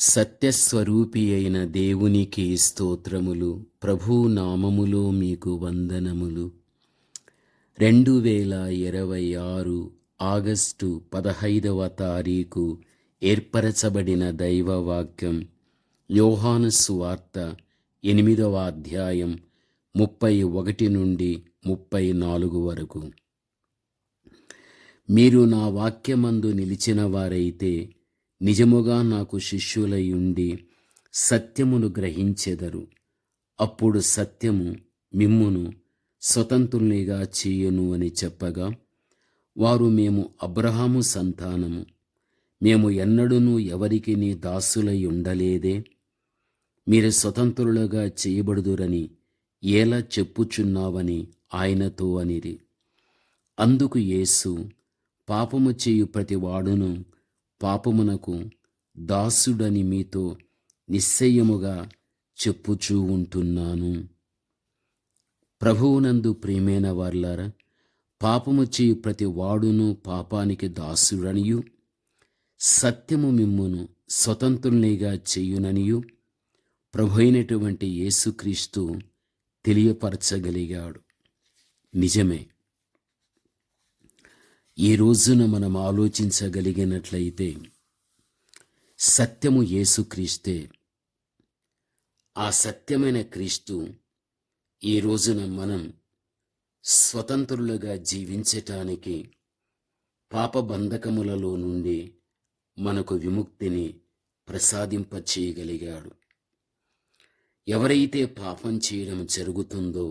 సత్యస్వరూపి అయిన దేవునికి స్తోత్రములు. ప్రభు నామములో మీకు వందనములు. 2026 ఆగస్టు 15వ తారీఖు ఏర్పరచబడిన దైవవాక్యం యోహాను సువార్త 8వ అధ్యాయం 31 నుండి 34 వరకు. మీరు నా వాక్యమందు నిలిచిన వారైతే నిజముగా నాకు శిష్యులై ఉండి సత్యమును గ్రహించెదరు. అప్పుడు సత్యము మిమ్మును స్వతంత్రునిగా చేయును అని చెప్పగా, వారు మేము అబ్రహాము సంతానము, మేము ఎన్నడూనూ ఎవరికి నీ దాసులై ఉండలేదే, మీరు స్వతంత్రులుగా చేయబడుదురని ఎలా చెప్పుచున్నావని ఆయనతో అనిరి. అందుకు యేసు, పాపము చేయు ప్రతి వాడును పాపమునకు దాసుడని మీతో నిశ్చయముగా చెప్పుచూ ఉంటున్నాను. ప్రభువునందు ప్రియమైన వార్లారా, పాపము చేయు ప్రతి వాడును పాపానికి దాసుడనియు, సత్యము మిమ్మును స్వతంత్రునిగా చేయుననియు ప్రభు అయినటువంటి యేసుక్రీస్తు తెలియపరచగలిగాడు. నిజమే. ఈ రోజున మనం ఆలోచించగలిగినట్లయితే సత్యము యేసుక్రీస్తే. ఆ సత్యమైన క్రీస్తు ఈ రోజున మనం స్వతంత్రులుగా జీవించటానికి, పాపబంధకములలో నుండి మనకు విముక్తిని ప్రసాదింపచేయగలిగాడు. ఎవరైతే పాపం చేయడం జరుగుతుందో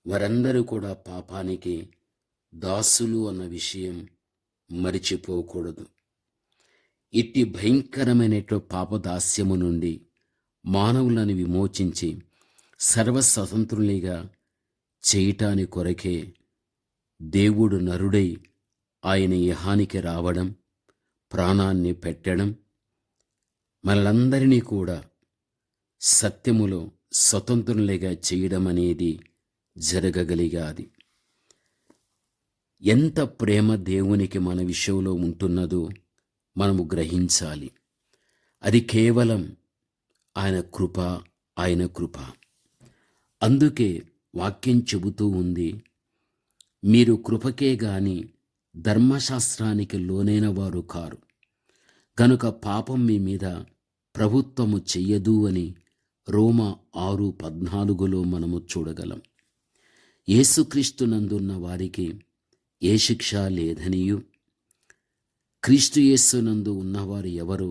వారందరూ కూడా పాపానికి దాసులు అన్న విషయం మరిచిపోకూడదు. ఇట్టి భయంకరమైన పాపదాస్యము నుండి మానవులను విమోచించి సర్వస్వతంత్రునిగా చేయటాని కొరకే దేవుడు నరుడై ఆయన ఇహానికి రావడం, ప్రాణాన్ని పెట్టడం, మనలందరినీ కూడా సత్యములో స్వతంత్రునిగా చేయడం అనేది జరగగలిగాది. ఎంత ప్రేమ దేవునికి మన విషయంలో ఉంటున్నదో మనము గ్రహించాలి. అది కేవలం ఆయన కృప, ఆయన కృప. అందుకే వాక్యం చెబుతూ ఉంది, మీరు కృపకే గాని ధర్మశాస్త్రానికి లోనైన వారు కారు, కనుక పాపం మీ మీద ప్రభుత్వము చెయ్యదు అని రోమా 6:14 మనము చూడగలం. యేసుక్రీస్తునందున్న వారికి ఏ శిక్ష లేదనియు, క్రీస్తు యేసునందు ఉన్నవారు ఎవరు,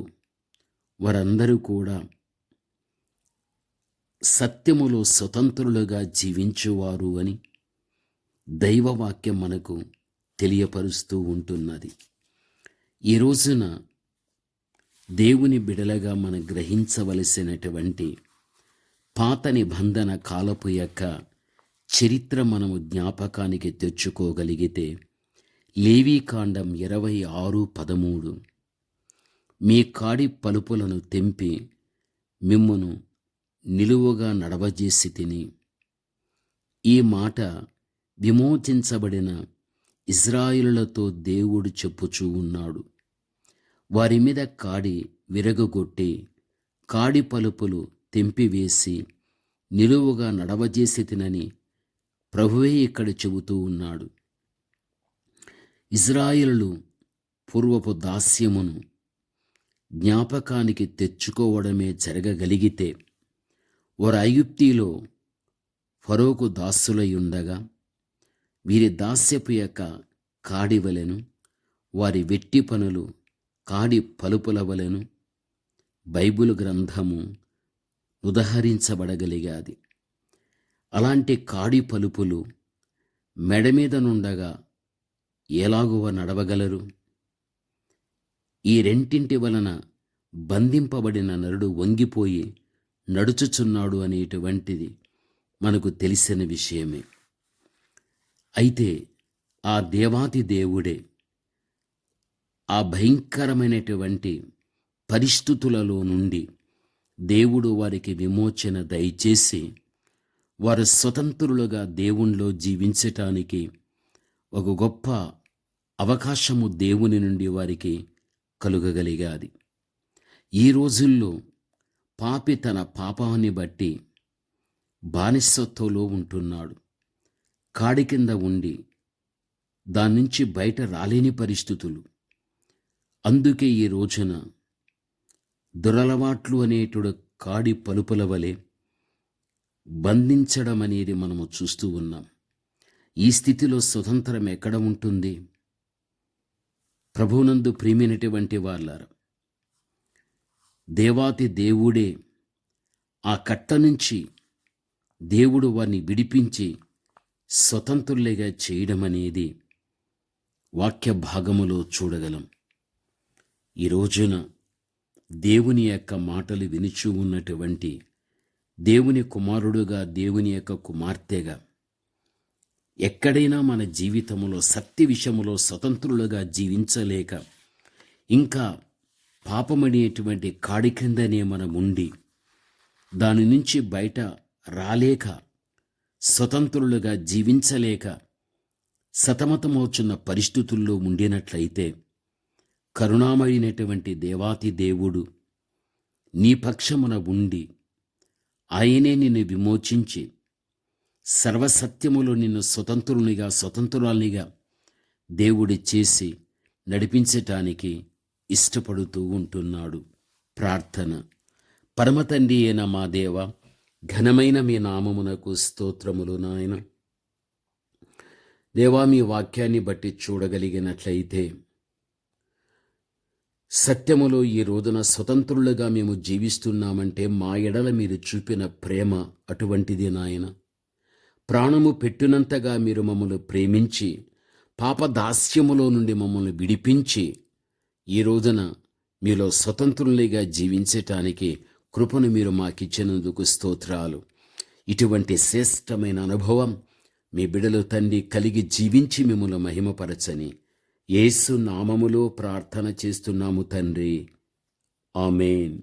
వారందరూ కూడా సత్యములో స్వతంత్రులుగా జీవించువారు అని దైవవాక్యం మనకు తెలియపరుస్తూ ఉంటున్నది. ఈ రోజున దేవుని బిడలగా మనం గ్రహించవలసినటువంటి పాత నిబంధన కాలపు యొక్క చరిత్ర మనము జ్ఞాపకానికి తెచ్చుకోగలిగితే, లేవీకాండం 26:13, మీ కాడి పలుపులను తెంపి మిమ్మును నిలువుగా నడవజేసి తిని. ఈ మాట విమోచించబడిన ఇజ్రాయేలులతో దేవుడు చెప్పుచూ ఉన్నాడు. వారి మీద కాడి విరగగొట్టి కాడి పలుపులు తెంపివేసి నిలువుగా నడవజేసి తినని ప్రభువే ఇక్కడ చెబుతూ ఉన్నాడు. ఇజ్రాయేలులు పూర్వపు దాస్యమును జ్ఞాపకానికి తెచ్చుకోవడమే జరగగలిగితే, వారు ఐగుప్తిలో ఫరోకు దాసులై ఉండగా వీరి దాస్యపు యొక్క కాడి వలెను, వారి వెట్టి పనులు కాడి పలుపుల వలెను బైబిల్ గ్రంథము ఉదహరించబడగలిగాది. అలాంటి కాడి పలుపులు మెడ మీద నుండగా ఎలాగువ నడవగలరు? ఈ రెంటింటి వలన బంధింపబడిన నరుడు వంగిపోయి నడుచుచున్నాడు అనేటువంటిది మనకు తెలిసిన విషయమే. అయితే ఆ దేవాది దేవుడే ఆ భయంకరమైనటువంటి పరిస్థితులలో నుండి దేవుడు వారికి విమోచన దయచేసి వారు స్వతంత్రులుగా దేవునిలో జీవించటానికి ఒక గొప్ప అవకాశము దేవుని నుండి వారికి కలుగగలిగాది. ఈ రోజుల్లో పాపి తన పాపాన్ని బట్టి బానిసత్వంలో ఉంటున్నాడు. కాడి కింద ఉండి దాని నుంచి బయట రాలేని పరిస్థితులు. అందుకే ఈ రోజున దురలవాట్లు అనేటుడు కాడి పలుపుల వలె బంధించడం అనేది మనము చూస్తూ ఉన్నాం. ఈ స్థితిలో స్వతంత్రం ఎక్కడ ఉంటుంది? ప్రభువునందు ప్రియమైనటువంటి వాళ్ళారా, దేవాతి దేవుడే ఆ కట్ట నుంచి దేవుడు వారిని విడిపించి స్వతంత్రులుగా చేయడం అనేది వాక్య భాగములో చూడగలం. ఈ రోజున దేవుని యొక్క మాటలు వినుచూ ఉన్నటువంటి దేవుని కుమారుడుగా, దేవుని యొక్క కుమార్తెగా ఎక్కడైనా మన జీవితంలో సత్య విషయములో స్వతంత్రులుగా జీవించలేక ఇంకా పాపమనేటువంటి కాడి క్రిందనే మనం ఉండి దాని నుంచి బయట రాలేక స్వతంత్రులుగా జీవించలేక సతమతమవుతున్న పరిస్థితుల్లో ఉండినట్లయితే కరుణామయునటువంటి దేవాతి దేవుడు నీ పక్షమున ఉండి ఆయనే నిన్ను విమోచించి సర్వసత్యములో నిన్ను స్వతంత్రురాలినిగా దేవుడి చేసి నడిపించటానికి ఇష్టపడుతూ ఉంటున్నాడు. ప్రార్థన. పరమతండ్రి అయిన మా దేవ, ఘనమైన మీ నామమునకు స్తోత్రములు నాయన. దేవా, మీ వాక్యాన్ని బట్టి చూడగలిగినట్లయితే సత్యములో ఈ రోజున స్వతంత్రులుగా మేము జీవిస్తున్నామంటే మా ఎడల మీరు చూపిన ప్రేమ అటువంటిది నాయన. ప్రాణము పెట్టినంతగా మీరు మమ్మల్ని ప్రేమించి పాపదాస్యములో నుండి మమ్మల్ని విడిపించి ఈ రోజున మీలో స్వతంత్రులుగా జీవించటానికి కృపను మీరు మాకిచ్చినందుకు స్తోత్రాలు. ఇటువంటి శ్రేష్టమైన అనుభవం మీ బిడ్డలు తండ్రి కలిగి జీవించి మిమ్మల్ని మహిమపరచని యేసు నామములో ప్రార్థన చేస్తున్నాము తండ్రి. ఆమేన్.